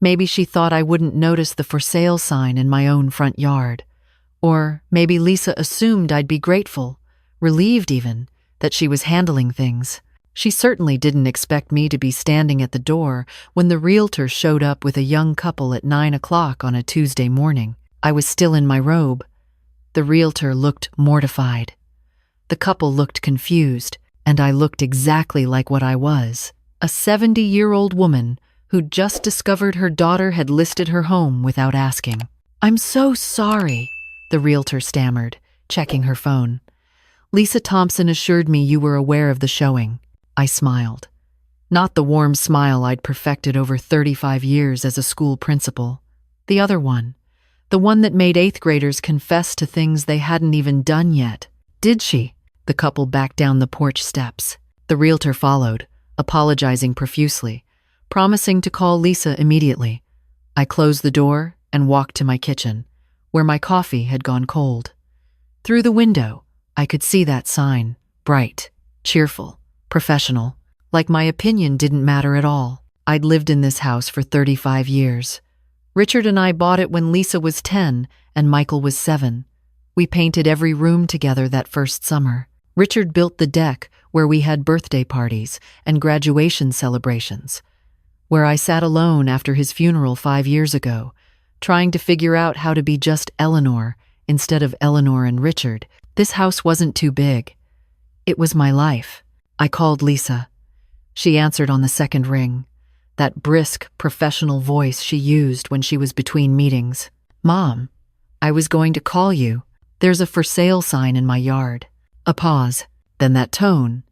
Maybe she thought I wouldn't notice the for sale sign in my own front yard. Or maybe Lisa assumed I'd be grateful, relieved even, that she was handling things. She certainly didn't expect me to be standing at the door when the realtor showed up with a young couple at 9 o'clock on a Tuesday morning. I was still in my robe. The realtor looked mortified. The couple looked confused, and I looked exactly like what I was, a 70-year-old woman who'd just discovered her daughter had listed her home without asking. "I'm so sorry," the realtor stammered, checking her phone. "Lisa Thompson assured me you were aware of the showing." I smiled. Not the warm smile I'd perfected over 35 years as a school principal. The other one. The one that made 8th graders confess to things they hadn't even done yet. "Did she?" The couple backed down the porch steps. The realtor followed, apologizing profusely, promising to call Lisa immediately. I closed the door and walked to my kitchen, where my coffee had gone cold. Through the window, I could see that sign, bright, cheerful, professional, like my opinion didn't matter at all. I'd lived in this house for 35 years. Richard and I bought it when Lisa was 10 and Michael was 7. We painted every room together that first summer. Richard built the deck where we had birthday parties and graduation celebrations, where I sat alone after his funeral 5 years ago, trying to figure out how to be just Eleanor instead of Eleanor and Richard. This house wasn't too big. It was my life. I called Lisa. She answered on the second ring, that brisk, professional voice she used when she was between meetings. "Mom, I was going to call you. There's a for sale sign in my yard." A pause, then that tone,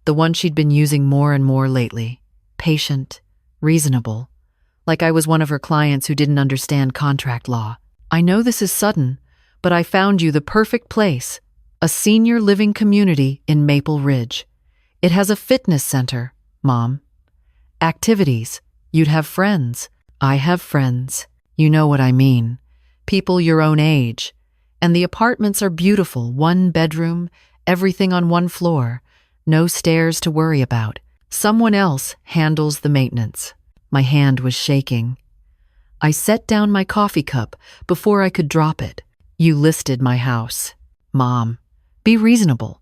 the one she'd been using more and more lately, patient, reasonable, like I was one of her clients who didn't understand contract law. "I know this is sudden, but I found you the perfect place, a senior living community in Maple Ridge. It has a fitness center, Mom. Activities. You'd have friends. I have friends. You know what I mean. People your own age. And the apartments are beautiful, 1 bedroom, everything on 1 floor, no stairs to worry about. Someone else handles the maintenance." My hand was shaking. I set down my coffee cup before I could drop it. "You listed my house. Mom, be reasonable.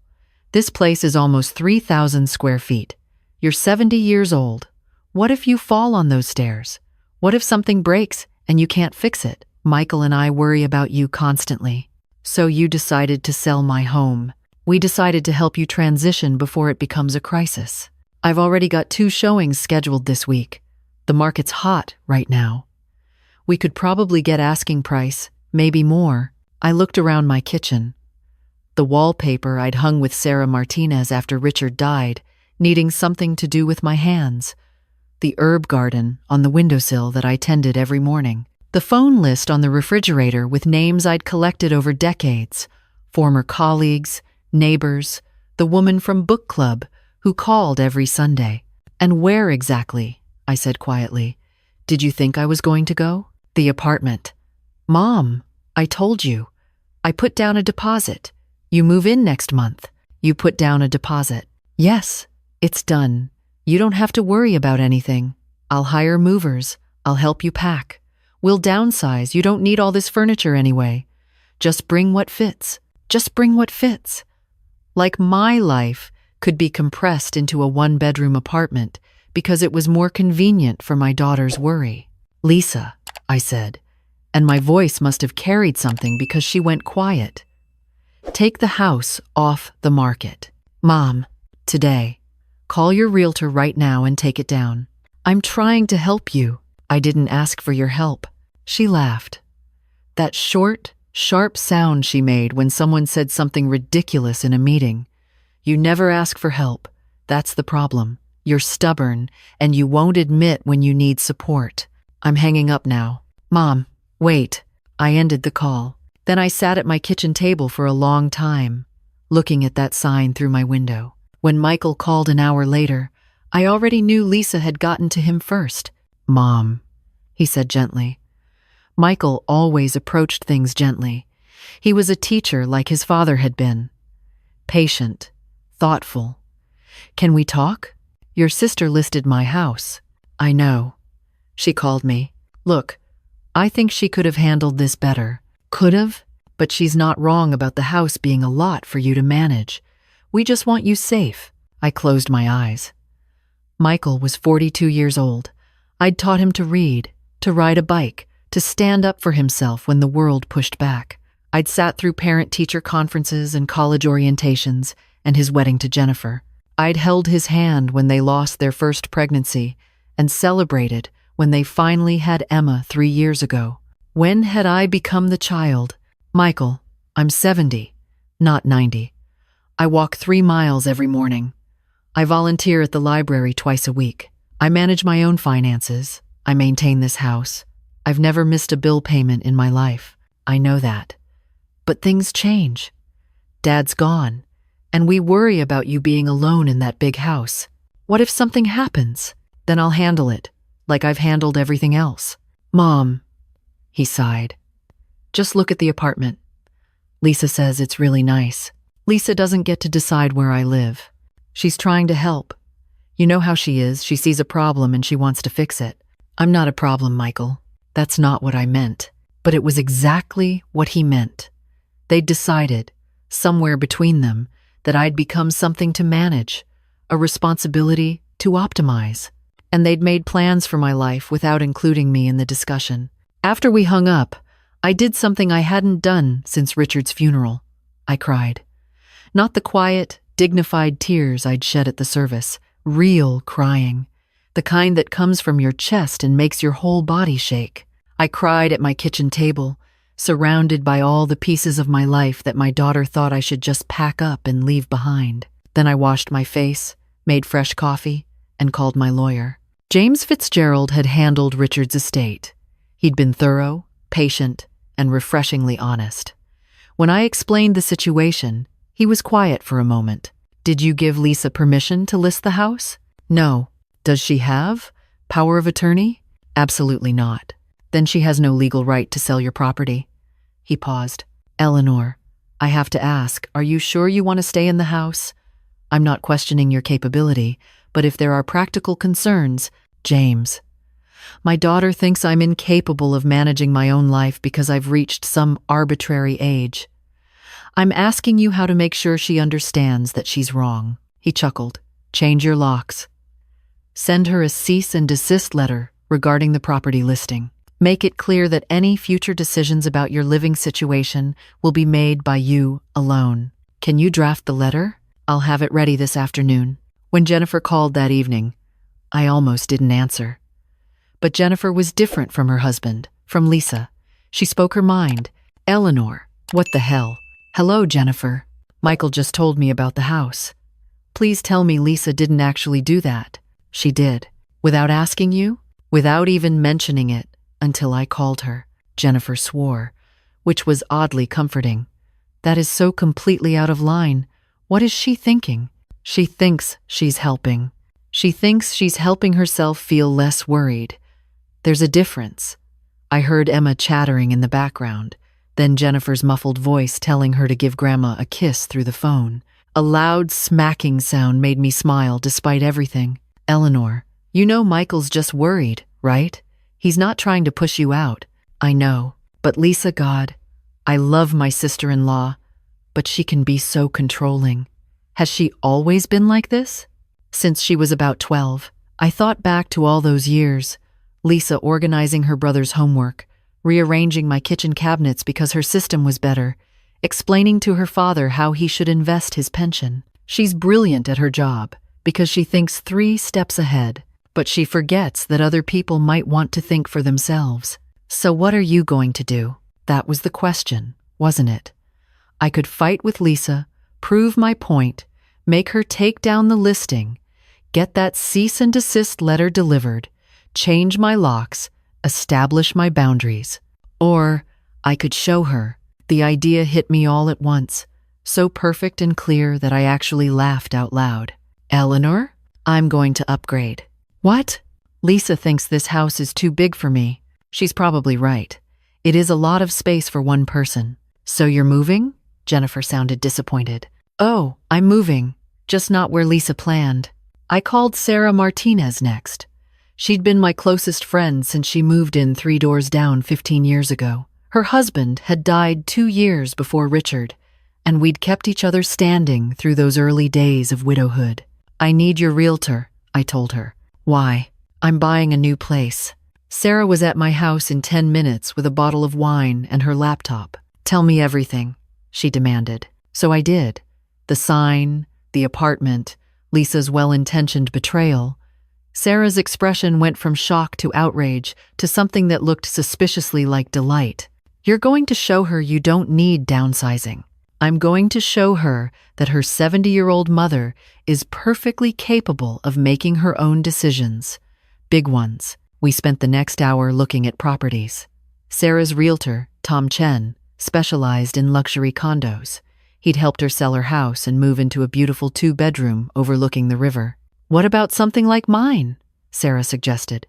This place is almost 3,000 square feet. You're 70 years old. What if you fall on those stairs? What if something breaks and you can't fix it? Michael and I worry about you constantly. So you decided to sell my home. We decided to help you transition before it becomes a crisis. I've already got 2 showings scheduled this week. The market's hot right now. We could probably get asking price, maybe more." I looked around my kitchen. The wallpaper I'd hung with Sarah Martinez after Richard died, needing something to do with my hands. The herb garden on the windowsill that I tended every morning. The phone list on the refrigerator with names I'd collected over decades. Former colleagues, neighbors, the woman from book club who called every Sunday. "And where exactly?" I said quietly. "Did you think I was going to go?" "The apartment." "Mom, I told you. I put down a deposit. You move in next month." "You put down a deposit." "Yes, it's done. You don't have to worry about anything. I'll hire movers. I'll help you pack. We'll downsize. You don't need all this furniture anyway. Just bring what fits. Just bring what fits." Like my life could be compressed into a 1-bedroom apartment because it was more convenient for my daughter's worry. "Lisa," I said, and my voice must have carried something because she went quiet. "Take the house off the market. Mom, today. Call your realtor right now and take it down. I'm trying to help you. I didn't ask for your help." She laughed. That short, sharp sound she made when someone said something ridiculous in a meeting. You never ask for help. That's the problem. You're stubborn, and you won't admit when you need support. I'm hanging up now. Mom, wait. I ended the call. Then I sat at my kitchen table for a long time, looking at that sign through my window. When Michael called an hour later, I already knew Lisa had gotten to him first. "Mom," he said gently. Michael always approached things gently. He was a teacher like his father had been. Patient, thoughtful. "Can we talk? Your sister listed my house." "I know." She called me. Look, I think she could have handled this better. Could have? But she's not wrong about the house being a lot for you to manage. We just want you safe. I closed my eyes. Michael was 42 years old. I'd taught him to read, to ride a bike, to stand up for himself when the world pushed back. I'd sat through parent-teacher conferences and college orientations and his wedding to Jennifer. I'd held his hand when they lost their first pregnancy and celebrated when they finally had Emma 3 years ago. When had I become the child? Michael, I'm 70, not 90. I walk 3 miles every morning. I volunteer at the library twice a week. I manage my own finances. I maintain this house. I've never missed a bill payment in my life. I know that. But things change. Dad's gone, and we worry about you being alone in that big house. What if something happens? Then I'll handle it, like I've handled everything else. Mom, he sighed. Just look at the apartment. Lisa says it's really nice. Lisa doesn't get to decide where I live. She's trying to help. You know how she is. She sees a problem and she wants to fix it. I'm not a problem, Michael. That's not what I meant. But it was exactly what he meant. They'd decided, somewhere between them, that I'd become something to manage, a responsibility to optimize. And they'd made plans for my life without including me in the discussion. After we hung up, I did something I hadn't done since Richard's funeral. I cried. Not the quiet, dignified tears I'd shed at the service, real crying, the kind that comes from your chest and makes your whole body shake. I cried at my kitchen table, surrounded by all the pieces of my life that my daughter thought I should just pack up and leave behind. Then I washed my face, made fresh coffee, and called my lawyer. James Fitzgerald had handled Richard's estate. He'd been thorough, patient, and refreshingly honest. When I explained the situation, he was quiet for a moment. Did you give Lisa permission to list the house? No. Does she have power of attorney? Absolutely not. Then she has no legal right to sell your property. He paused. Eleanor, I have to ask, are you sure you want to stay in the house? I'm not questioning your capability, but if there are practical concerns, James. My daughter thinks I'm incapable of managing my own life because I've reached some arbitrary age. I'm asking you how to make sure she understands that she's wrong. He chuckled. Change your locks. Send her a cease and desist letter regarding the property listing. Make it clear that any future decisions about your living situation will be made by you alone. Can you draft the letter? I'll have it ready this afternoon. When Jennifer called that evening, I almost didn't answer. But Jennifer was different from her husband, from Lisa. She spoke her mind. Eleanor, what the hell? Hello, Jennifer. Michael just told me about the house. Please tell me Lisa didn't actually do that. She did. Without asking you? Without even mentioning it until I called her. Jennifer swore, which was oddly comforting. That is so completely out of line. What is she thinking? She thinks she's helping. She thinks she's helping herself feel less worried. There's a difference. I heard Emma chattering in the background, then Jennifer's muffled voice telling her to give Grandma a kiss through the phone. A loud smacking sound made me smile despite everything. Eleanor, you know Michael's just worried, right? He's not trying to push you out. I know. But Lisa, God, I love my sister-in-law, but she can be so controlling. Has she always been like this? Since she was about 12. I thought back to all those years. Lisa organizing her brother's homework, rearranging my kitchen cabinets because her system was better, explaining to her father how he should invest his pension. She's brilliant at her job because she thinks 3 steps ahead, but she forgets that other people might want to think for themselves. So what are you going to do? That was the question, wasn't it? I could fight with Lisa, prove my point, make her take down the listing, get that cease and desist letter delivered, change my locks, establish my boundaries. Or I could show her. The idea hit me all at once, so perfect and clear that I actually laughed out loud. Eleanor, I'm going to upgrade. What? Lisa thinks this house is too big for me. She's probably right. It is a lot of space for one person. So you're moving? Jennifer sounded disappointed. Oh, I'm moving, just not where Lisa planned. I called Sarah Martinez next. She'd been my closest friend since she moved in 3 doors down 15 years ago. Her husband had died 2 years before Richard, and we'd kept each other standing through those early days of widowhood. "I need your realtor," I told her. "Why?" "I'm buying a new place." Sarah was at my house in 10 minutes with a bottle of wine and her laptop. "Tell me everything," she demanded. So I did. The sign, the apartment, Lisa's well-intentioned betrayal. Sarah's expression went from shock to outrage to something that looked suspiciously like delight. "You're going to show her you don't need downsizing. I'm going to show her that her 70-year-old mother is perfectly capable of making her own decisions. Big ones." We spent the next hour looking at properties. Sarah's realtor, Tom Chen, specialized in luxury condos. He'd helped her sell her house and move into a beautiful 2-bedroom overlooking the river. "What about something like mine?" Sarah suggested.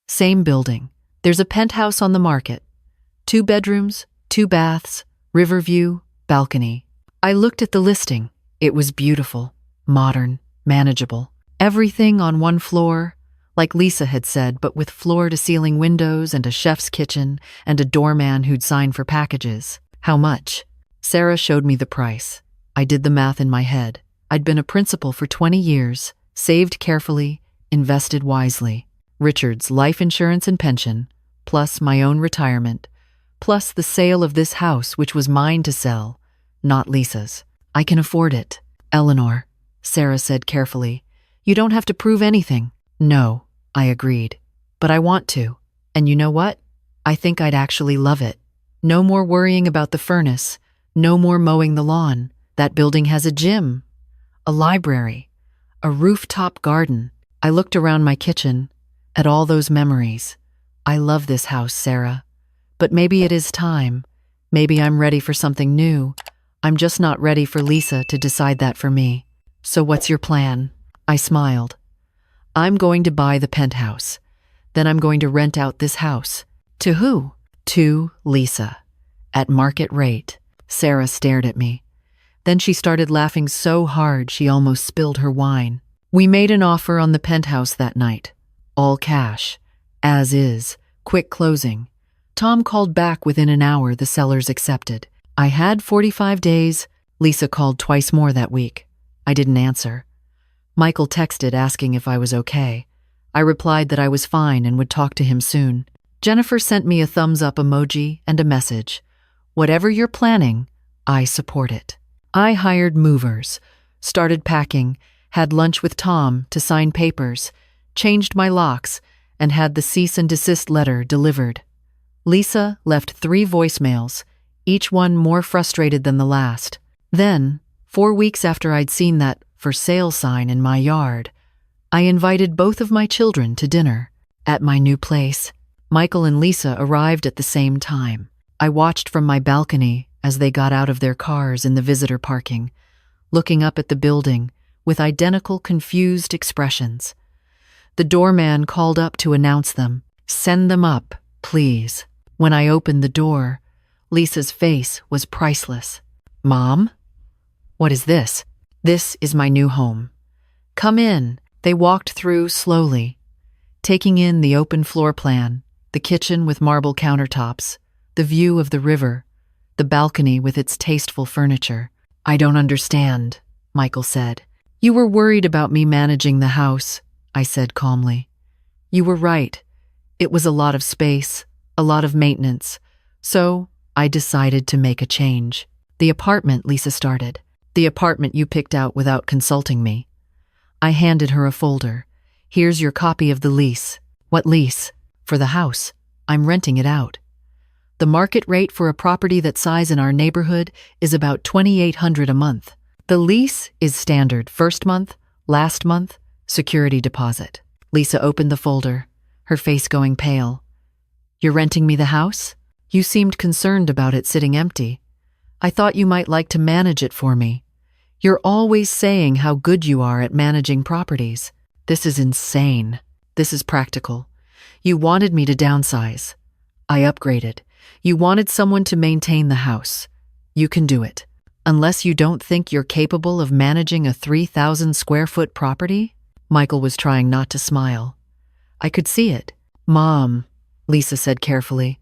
"Same building. There's a penthouse on the market. 2 bedrooms, 2 baths, river view, balcony." I looked at the listing. It was beautiful, modern, manageable. Everything on one floor, like Lisa had said, but with floor-to-ceiling windows and a chef's kitchen and a doorman who'd sign for packages. "How much?" Sarah showed me the price. I did the math in my head. I'd been a principal for 20 years, saved carefully, invested wisely. Richard's life insurance and pension, plus my own retirement, plus the sale of this house, which was mine to sell, not Lisa's. "I can afford it." "Eleanor," Sarah said carefully, "you don't have to prove anything." "No," I agreed, "but I want to. And you know what? I think I'd actually love it. No more worrying about the furnace, no more mowing the lawn. That building has a gym, a library, a rooftop garden." I looked around my kitchen, at all those memories. "I love this house, Sarah. But maybe it is time. Maybe I'm ready for something new. I'm just not ready for Lisa to decide that for me." "So what's your plan?" I smiled. "I'm going to buy the penthouse. Then I'm going to rent out this house." "To who?" "To Lisa. At market rate." Sarah stared at me. Then she started laughing so hard she almost spilled her wine. We made an offer on the penthouse that night. All cash. As is. Quick closing. Tom called back within an hour. The sellers accepted. I had 45 days. Lisa called twice more that week. I didn't answer. Michael texted asking if I was okay. I replied that I was fine and would talk to him soon. Jennifer sent me a thumbs-up emoji and a message. "Whatever you're planning, I support it." I hired movers, started packing, had lunch with Tom to sign papers, changed my locks, and had the cease and desist letter delivered. Lisa left 3 voicemails, each one more frustrated than the last. Then, 4 weeks after I'd seen that for sale sign in my yard, I invited both of my children to dinner at my new place. Michael and Lisa arrived at the same time. I watched from my balcony as they got out of their cars in the visitor parking, looking up at the building with identical confused expressions. The doorman called up to announce them. "Send them up, please." When I opened the door, Lisa's face was priceless. "Mom? What is this?" "This is my new home. Come in." They walked through slowly, taking in the open floor plan, the kitchen with marble countertops, the view of the river, the balcony with its tasteful furniture. "I don't understand," Michael said. "You were worried about me managing the house," I said calmly. "You were right. It was a lot of space, a lot of maintenance. So I decided to make a change." "The apartment," Lisa started. "The apartment you picked out without consulting me." I handed her a folder. "Here's your copy of the lease." "What lease?" "For the house. I'm renting it out. The market rate for a property that size in our neighborhood is about $2,800 a month. The lease is standard first month, last month, security deposit." Lisa opened the folder, her face going pale. "You're renting me the house? You seemed concerned about it sitting empty. I thought you might like to manage it for me. You're always saying how good you are at managing properties. This is insane. This is practical. You wanted me to downsize. I upgraded. You wanted someone to maintain the house. You can do it. Unless you don't think you're capable of managing a 3,000 square foot property?" Michael was trying not to smile. I could see it. Mom, Lisa said carefully,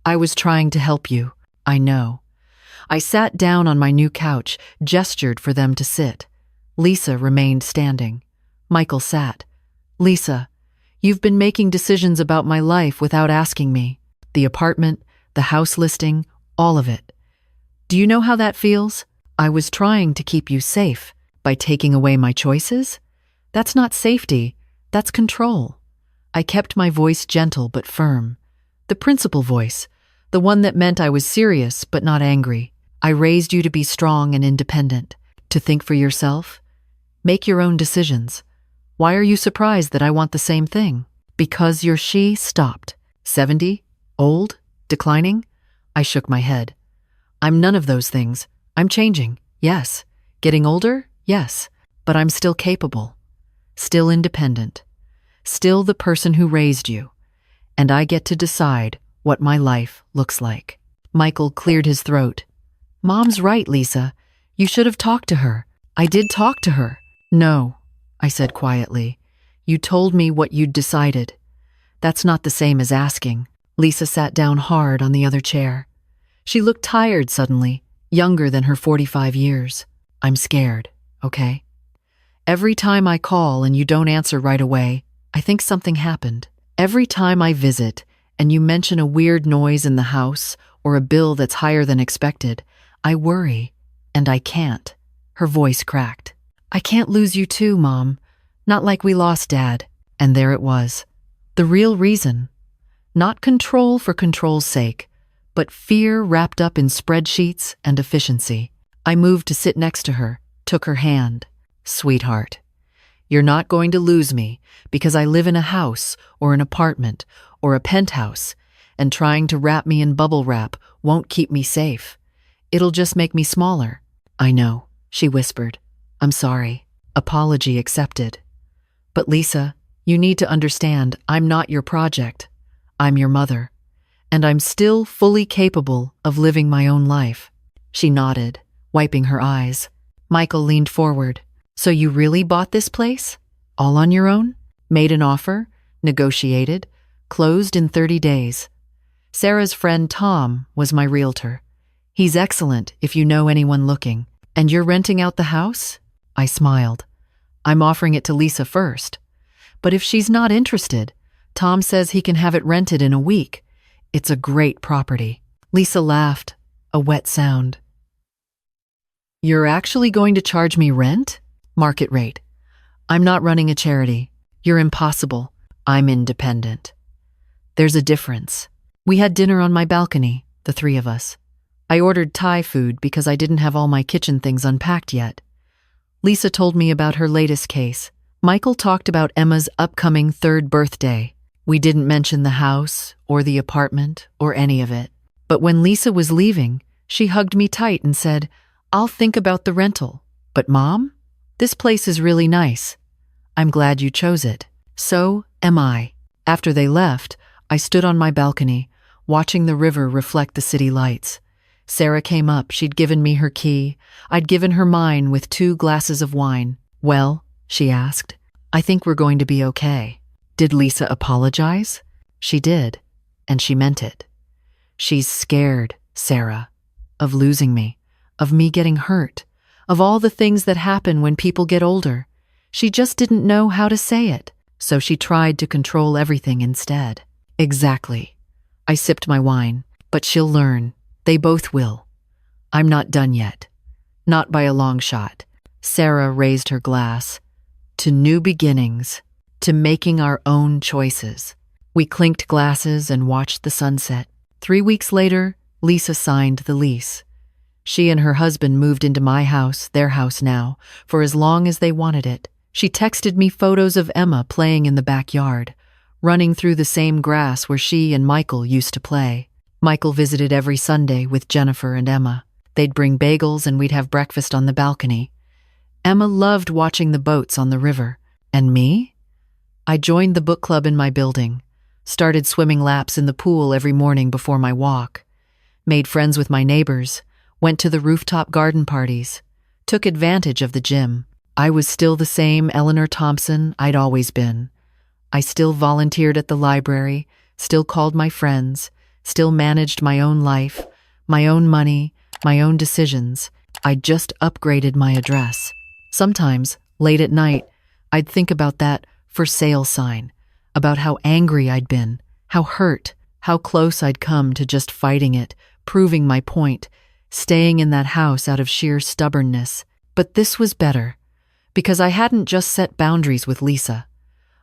I was trying to help you. I know. I sat down on my new couch, gestured for them to sit. Lisa remained standing. Michael sat. Lisa, you've been making decisions about my life without asking me. The apartment, the house listing, all of it. Do you know how that feels? I was trying to keep you safe by taking away my choices. That's not safety, that's control. I kept my voice gentle but firm. The principal voice, the one that meant I was serious but not angry. I raised you to be strong and independent, to think for yourself. Make your own decisions. Why are you surprised that I want the same thing? Because she stopped. 70? Old? Declining? I shook my head. I'm none of those things. I'm changing, yes. Getting older? Yes. But I'm still capable. Still independent. Still the person who raised you. And I get to decide what my life looks like. Michael cleared his throat. Mom's right, Lisa. You should have talked to her. I did talk to her. No, I said quietly. You told me what you'd decided. That's not the same as asking. Lisa sat down hard on the other chair. She looked tired suddenly, younger than her 45 years. I'm scared, okay? Every time I call and you don't answer right away, I think something happened. Every time I visit and you mention a weird noise in the house or a bill that's higher than expected, I worry, and I can't. Her voice cracked. I can't lose you too, Mom. Not like we lost Dad. And there it was. The real reason. Not control for control's sake, but fear wrapped up in spreadsheets and efficiency. I moved to sit next to her, took her hand. Sweetheart, you're not going to lose me because I live in a house or an apartment or a penthouse, and trying to wrap me in bubble wrap won't keep me safe. It'll just make me smaller. I know, she whispered. I'm sorry. Apology accepted. But Lisa, you need to understand I'm not your project. I'm your mother. And I'm still fully capable of living my own life. She nodded, wiping her eyes. Michael leaned forward. So you really bought this place? All on your own? Made an offer? Negotiated? Closed in 30 days. Sarah's friend Tom was my realtor. He's excellent if you know anyone looking. And you're renting out the house? I smiled. I'm offering it to Lisa first. But if she's not interested, Tom says he can have it rented in a week. It's a great property. Lisa laughed, a wet sound. You're actually going to charge me rent? Market rate. I'm not running a charity. You're impossible. I'm independent. There's a difference. We had dinner on my balcony, the three of us. I ordered Thai food because I didn't have all my kitchen things unpacked yet. Lisa told me about her latest case. Michael talked about Emma's upcoming 3rd birthday. We didn't mention the house or the apartment or any of it. But when Lisa was leaving, she hugged me tight and said, I'll think about the rental. But Mom, this place is really nice. I'm glad you chose it. So am I. After they left, I stood on my balcony, watching the river reflect the city lights. Sarah came up. She'd given me her key. I'd given her mine with 2 glasses of wine. Well, she asked, I think we're going to be okay. Did Lisa apologize? She did, and she meant it. She's scared, Sarah, of losing me, of me getting hurt, of all the things that happen when people get older. She just didn't know how to say it, so she tried to control everything instead. Exactly. I sipped my wine, but she'll learn. They both will. I'm not done yet. Not by a long shot. Sarah raised her glass. To new beginnings. To making our own choices. We clinked glasses and watched the sunset. 3 weeks later, Lisa signed the lease. She and her husband moved into my house, their house now, for as long as they wanted it. She texted me photos of Emma playing in the backyard, running through the same grass where she and Michael used to play. Michael visited every Sunday with Jennifer and Emma. They'd bring bagels and we'd have breakfast on the balcony. Emma loved watching the boats on the river. And me? I joined the book club in my building, started swimming laps in the pool every morning before my walk, made friends with my neighbors, went to the rooftop garden parties, took advantage of the gym. I was still the same Eleanor Thompson I'd always been, I still volunteered at the library, still called my friends, still managed my own life, my own money, my own decisions. I just upgraded my address. Sometimes, late at night, I'd think about that for sale sign, about how angry I'd been, how hurt, how close I'd come to just fighting it, proving my point, staying in that house out of sheer stubbornness. But this was better, because I hadn't just set boundaries with Lisa.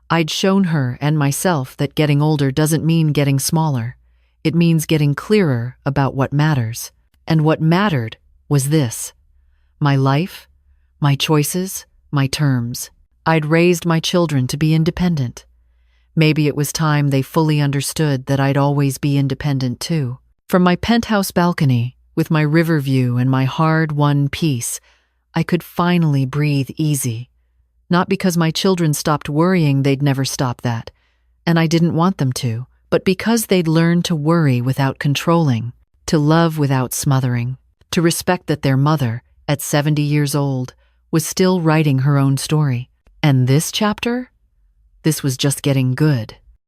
I'd shown her and myself that getting older doesn't mean getting smaller. It means getting clearer about what matters. And what mattered was this: my life, my choices, my terms. I'd raised my children to be independent. Maybe it was time they fully understood that I'd always be independent too. From my penthouse balcony, with my river view and my hard-won peace, I could finally breathe easy. Not because my children stopped worrying, they'd never stop that, and I didn't want them to, but because they'd learned to worry without controlling, to love without smothering, to respect that their mother, at 70 years old, was still writing her own story. And this chapter? This was just getting good.